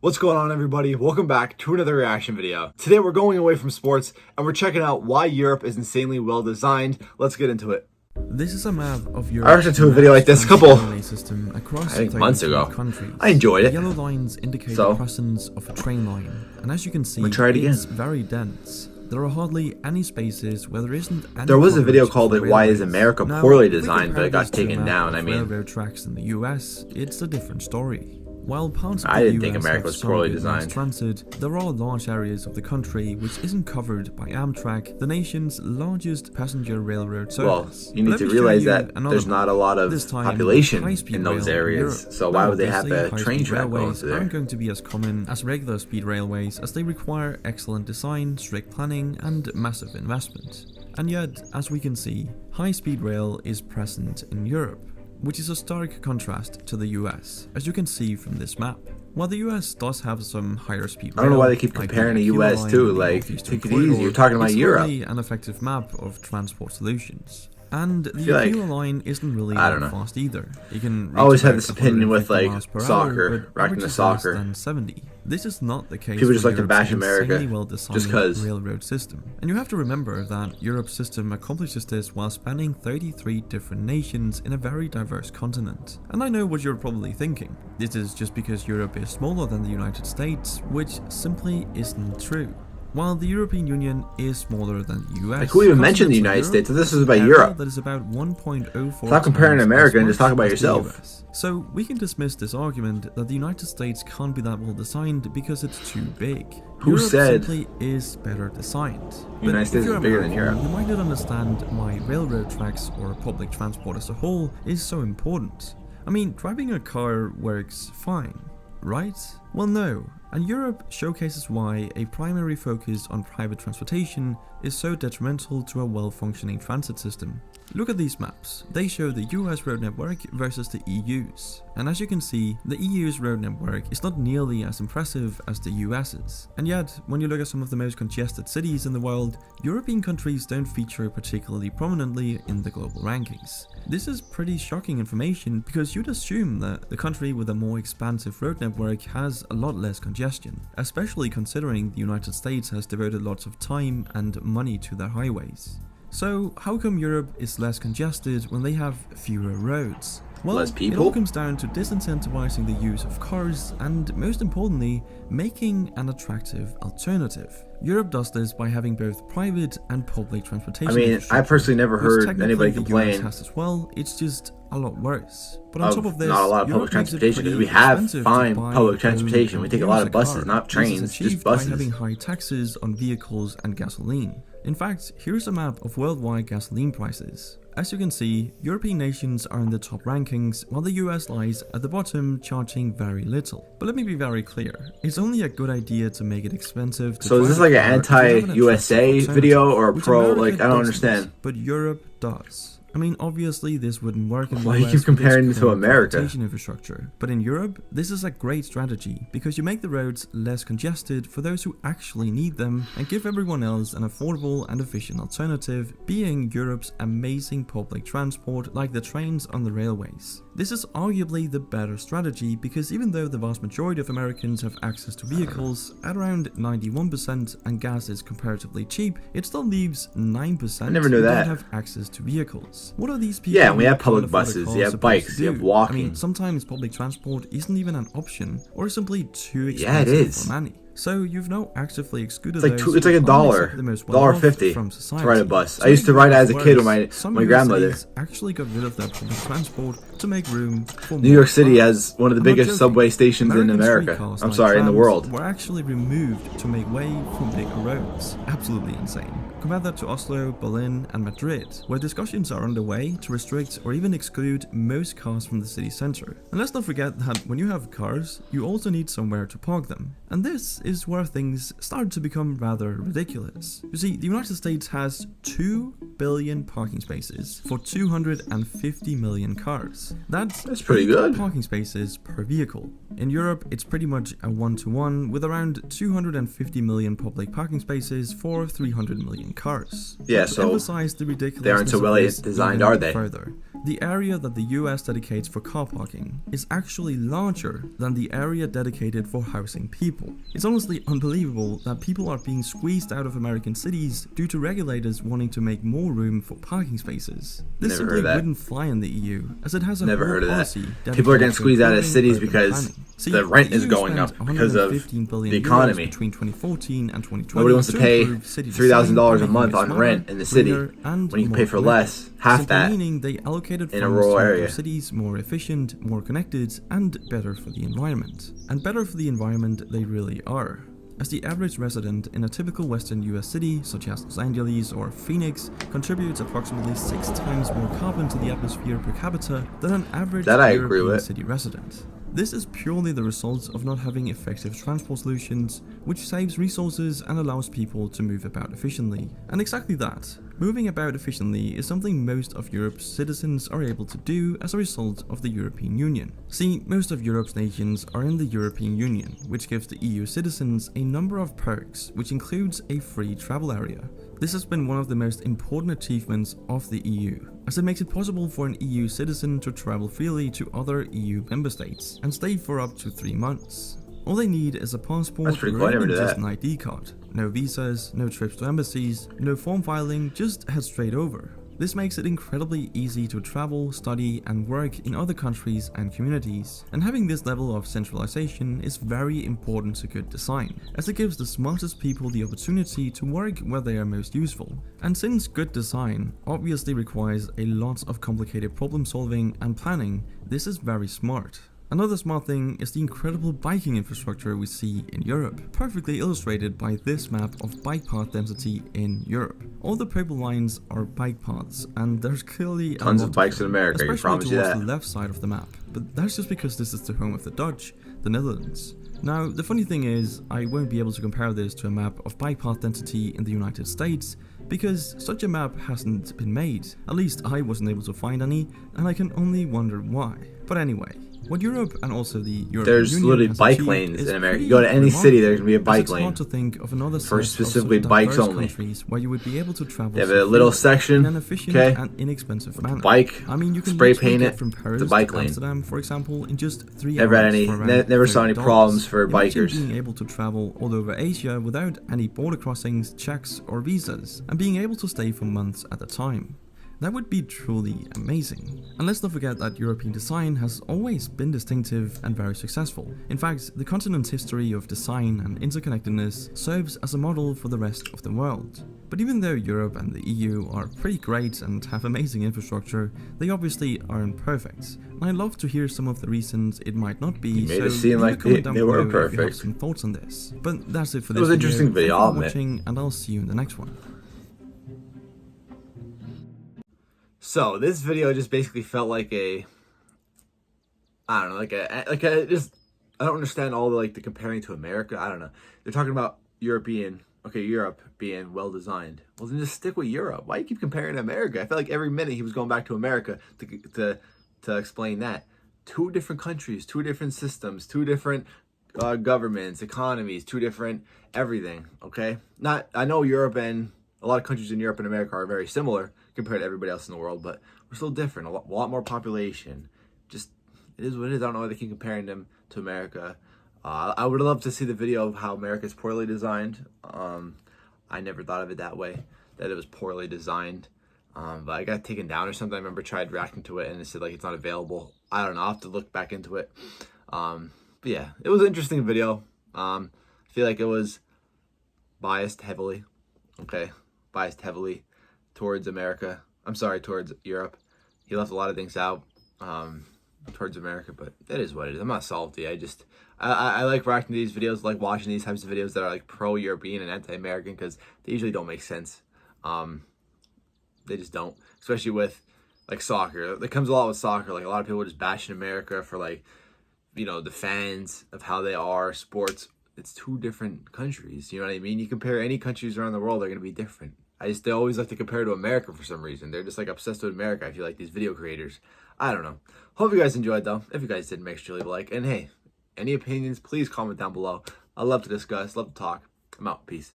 What's going on, everybody? Welcome back to another reaction video. Today we're going away from sports and we're checking out why Europe is insanely well designed. Let's get into it. This is a map of Europe. I reacted to a video like this a couple, system across I think months ago. Countries. I enjoyed it. The yellow lines indicate the presence of a train line, and as you can see, it's very dense. There are hardly any spaces where there isn't any. There was a video called like, "Why is America poorly designed?" but it got taken down. I mean, railroad tracks in the US, it's a different story. While parts of I didn't the think US America was poorly designed. Transit, there are large areas of the country which isn't covered by Amtrak, the nation's largest passenger railroad service. Well, you need to realize that there's not a lot of population in those areas, so why would they have a train track going through there? Aren't going to be as common as regular speed railways, as they require excellent design, strict planning, and massive investment. And yet, as we can see, high-speed rail is present in Europe, which is a stark contrast to the US, as you can see from this map. While the US does have some higher speed rail, I don't know why they keep comparing the US too, like, take it easy, you're talking about Europe. It's really an effective map of transport solutions. And the Aquila line isn't really that fast either. You can I always had this opinion with like soccer, rocking the soccer. Than 70. This is not the case. People just like to bash America just because. Railroad system. And you have to remember that Europe's system accomplishes this while spanning 33 different nations in a very diverse continent. And I know what you're probably thinking. This is just because Europe is smaller than the United States, which simply isn't true. While the European Union is smaller than the US, like who even mentioned the United States? So this is about Europe. That is about 1.04. Stop comparing America and just talk about yourself. So we can dismiss this argument that the United States can't be that well designed because it's too big. Who Europe said simply is better designed? The United States is bigger than Europe? You might not understand why railroad tracks or public transport as a whole is so important. I mean, driving a car works fine, right? Well, no. And Europe showcases why a primary focus on private transportation is so detrimental to a well-functioning transit system. Look at these maps. They show the US road network versus the EU's. And as you can see, the EU's road network is not nearly as impressive as the US's. And yet, when you look at some of the most congested cities in the world, European countries don't feature particularly prominently in the global rankings. This is pretty shocking information because you'd assume that the country with a more expansive road network has a lot less congestion, especially considering the United States has devoted lots of time and money to their highways. So how come Europe is less congested when they have fewer roads? Well, less people? It all comes down to disincentivizing the use of cars and, most importantly, making an attractive alternative. Europe does this by having both private and public transportation. I mean, I personally never heard anybody complain. The US has as well, it's just a lot worse. But on top of this, not a lot of public transportation, because we have fine public transportation. We take a lot of buses, not trains, just buses. By having high taxes on vehicles and gasoline. In fact, here's a map of worldwide gasoline prices. As you can see, European nations are in the top rankings, while the US lies at the bottom, charging very little. But let me be very clear, it's only a good idea to make it expensive to So is this like an anti-USA video or a pro? Like, I don't understand. But Europe does. I mean, obviously this wouldn't work in the Why US. you keep comparing it to America? Infrastructure. But in Europe, this is a great strategy because you make the roads less congested for those who actually need them and give everyone else an affordable and efficient alternative, being Europe's amazing public transport like the trains on the railways. This is arguably the better strategy because even though the vast majority of Americans have access to vehicles at around 91% and gas is comparatively cheap, it still leaves 9% I never knew that. who don't have access to vehicles. What are these people? Yeah, we have public buses, you have bikes, you have walking. I mean, sometimes public transport isn't even an option or simply too expensive for many. So you've now actively excluded it's like $1.50 to ride a bus. I used to ride it as a kid with my grandmother. Actually got rid of their public transport to make room for New York City has one of the biggest subway stations in America. I'm sorry, in the world. Were actually removed to make way for bigger roads. Absolutely insane. Compare that to Oslo, Berlin, and Madrid, where discussions are underway to restrict or even exclude most cars from the city center. And let's not forget that when you have cars, you also need somewhere to park them. And this is where things start to become rather ridiculous. You see, the United States has 2 billion parking spaces for 250 million cars. That's pretty good. Parking spaces per vehicle. In Europe, it's pretty much a 1-to-1 with around 250 million public parking spaces for 300 million cars. Yeah, to so emphasize the ridiculousness they aren't so well designed, are they? Further. the area that the US dedicates for car parking is actually larger than the area dedicated for housing people. It's honestly unbelievable that people are being squeezed out of American cities due to regulators wanting to make more room for parking spaces. This Never heard simply of that. wouldn't fly in the EU, as it has a Never whole heard of that. policy People are getting dedicated to squeezed out of improving cities urban because planning. See, the rent is EU going spent up because of 115 billion the economy. euros between 2014 and 2020 Nobody wants to pay improve city $3,000 a design, month making it on smarter, rent in the city greener, and when you can more pay for connected. less, half Simply that, meaning they allocated in a funds rural to make area. their cities more efficient, more connected, and better for the environment. And better for the environment they really are, as the average resident in a typical Western US city, such as Los Angeles or Phoenix, contributes approximately 6 times more carbon to the atmosphere per capita than an average That I agree European with. city resident. This is purely the result of not having effective transport solutions, which saves resources and allows people to move about efficiently. And exactly that, moving about efficiently is something most of Europe's citizens are able to do as a result of the European Union. See, most of Europe's nations are in the European Union, which gives the EU citizens a number of perks, which includes a free travel area. This has been one of the most important achievements of the EU, as it makes it possible for an EU citizen to travel freely to other EU member states and stay for up to 3 months. All they need is a passport That's pretty or cool, I never even knew just that. an ID card. No visas, no trips to embassies, no form filing, just head straight over. This makes it incredibly easy to travel, study, and work in other countries and communities, and having this level of centralization is very important to good design, as it gives the smartest people the opportunity to work where they are most useful. And since good design obviously requires a lot of complicated problem solving and planning, this is very smart. Another smart thing is the incredible biking infrastructure we see in Europe, perfectly illustrated by this map of bike path density in Europe. All the purple lines are bike paths, and there's clearly Tons a lot of bikes in them, America, I can especially promise you towards that. the left side of the map, but that's just because this is the home of the Dutch, the Netherlands. Now, the funny thing is, I won't be able to compare this to a map of bike path density in the United States, because such a map hasn't been made. At least I wasn't able to find any, and I can only wonder why. But anyway, what Europe and also the European There's Union literally has bike achieved lanes is in America. pretty You go to any city, there's gonna be a remarkable, as bike it's lane hard to think of another for set of specifically such bikes diverse only. countries where you would be able to travel They have so a little freely section, in an efficient okay, and inexpensive manner. bike, I mean, you can spray literally paint get it, from Paris the bike to lane. Amsterdam, for example, in just 3 Never had hours any- for around never saw any $30. problems for Imagine bikers. being able to travel all over Asia without any border crossings, checks, or visas, and being able to stay for months at a time. That would be truly amazing. And let's not forget that European design has always been distinctive and very successful. In fact, the continent's history of design and interconnectedness serves as a model for the rest of the world. But even though Europe and the EU are pretty great and have amazing infrastructure, they obviously aren't perfect. And I'd love to hear some of the reasons it might not be, You made so it seem leave a like comment they down were below if you have perfect. some thoughts on this. But that's it for It this was an interesting video, Thank I'll you for admit. watching, and I'll see you in the next one. So this video just basically felt like I don't know, like a just, I don't understand all the comparing to America. I don't know. They're talking about Europe being well designed. Well, then just stick with Europe. Why do you keep comparing to America? I felt like every minute he was going back to America to explain that. 2 different countries, 2 different systems, 2 different governments, economies, 2 different everything. Okay, I know Europe and a lot of countries in Europe and America are very similar compared to everybody else in the world, but we're still different. A lot more population. Just, it is what it is. I don't know why they keep comparing them to America. I would love to see the video of how America is poorly designed. I never thought of it that way, that it was poorly designed. But I got taken down or something. I remember tried reacting to it and it said it's not available. I don't know. I'll have to look back into it. But yeah, it was an interesting video. I feel like it was biased heavily. Okay, biased heavily towards America. I'm sorry, towards Europe. He left a lot of things out towards America, but that is what it is. I'm not salty. I like reacting to these videos, like watching these types of videos that are pro-European and anti-American, because they usually don't make sense. They just don't, especially with soccer. It comes a lot with soccer. A lot of people just bashing America for the fans of how they are, sports. It's 2 different countries. You know what I mean? You compare any countries around the world, they're going to be different. They always like to compare to America for some reason. They're just obsessed with America. I feel like these video creators. I don't know. Hope you guys enjoyed though. If you guys did, make sure to leave a like. And hey, any opinions, please comment down below. I love to discuss, love to talk. I'm out. Peace.